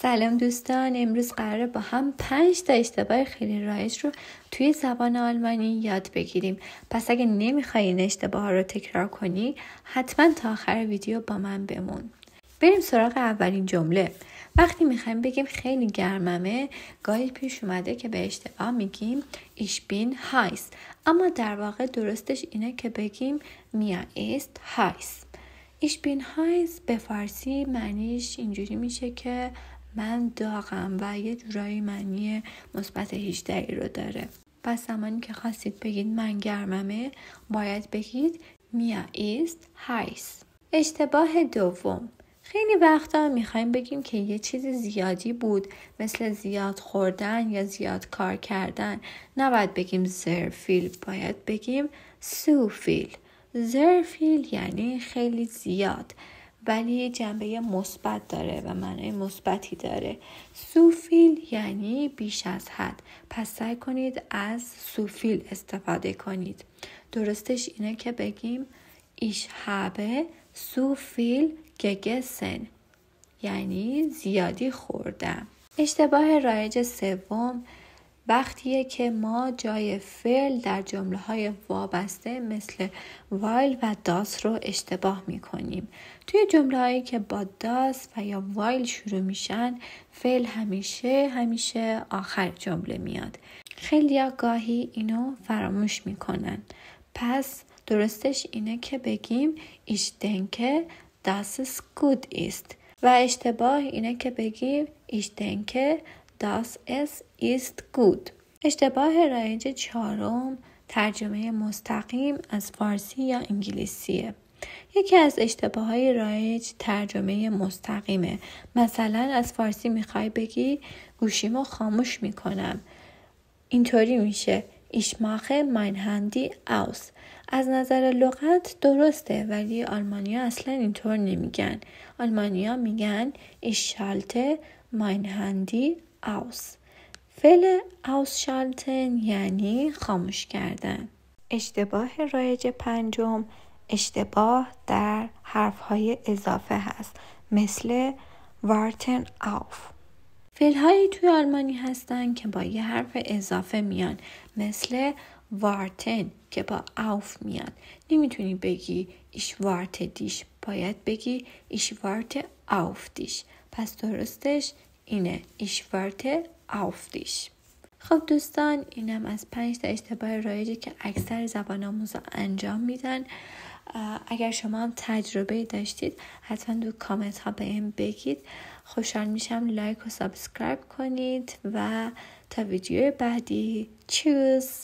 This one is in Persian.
سلام دوستان، امروز قراره با هم 5 تا اشتباه خیلی رایج رو توی زبان آلمانی یاد بگیریم. پس اگه نمیخوای این اشتباه ها رو تکرار کنی حتما تا آخر ویدیو با من بمون. بریم سراغ اولین جمله. وقتی میخوایم بگیم خیلی گرممه، گاهی پیش اومده که به اشتباه میگیم ich bin heiß، اما در واقع درستش اینه که بگیم mir ist heiß. ich bin heiß به فارسی معنیش اینجوری میشه که من داغم و یه جورایی معنی مثبت 18 رو داره. پس زمانی که خواستید بگید من گرممه باید بگید mir ist heiß. اشتباه دوم. خیلی وقتا میخوایم بگیم که یه چیز زیادی بود، مثل زیاد خوردن یا زیاد کار کردن. نباید بگیم sehr viel، باید بگیم zu viel. sehr viel یعنی خیلی زیاد، ولی جنبه مثبت داره و معنای مثبتی داره. سوفیل یعنی بیش از حد. پس سعی کنید از سوفیل استفاده کنید. درستش اینه که بگیم ich habe zu viel gegessen، یعنی زیادی خوردم. اشتباه رایج سوم وقتیه که ما جای فعل در جمله های وابسته مثل وایل و داس رو اشتباه میکنیم. توی جمله هایی که با داس و یا وایل شروع میشن فعل همیشه آخر جمله میاد. خیلی گاهی اینو فراموش میکنن. پس درستش اینه که بگیم ich denke dass es gut ist و اشتباه اینه که بگیم ich denke dass es ist gut. اشتباه رایج چهارم ترجمه مستقیم از فارسی یا انگلیسیه. یکی از اشتباههای رایج ترجمه مستقیمه. مثلا از فارسی میخوای بگی گوشیمو خاموش میکنم، اینطوری میشه ich mache mein Handy aus. از نظر لغت درسته، ولی آلمانی‌ها اصلا اینطور نمیگن. آلمانی‌ها میگن ich schalte mein Handy aus. فعل ausschalten یعنی خاموش کردن. اشتباه رایج پنجم اشتباه در حرف‌های اضافه هست، مثل warten auf. فعل‌هایی توی آلمانی هستن که با یه حرف اضافه میان، مثل warten که با auf میاد. نمیتونی بگی ich warte dich، باید بگی ich warte auf dich. پس درستش اینه ich warte auf dich. خب دوستان، اینم از 5 تا اشتباه رایجی که اکثر زبان آموزا انجام میدن. اگر شما هم تجربه داشتید حتما تو کامنت ها بهم بگید. خوشحال میشم لایک و سابسکرایب کنید و تا ویدیو بعدی. چوس.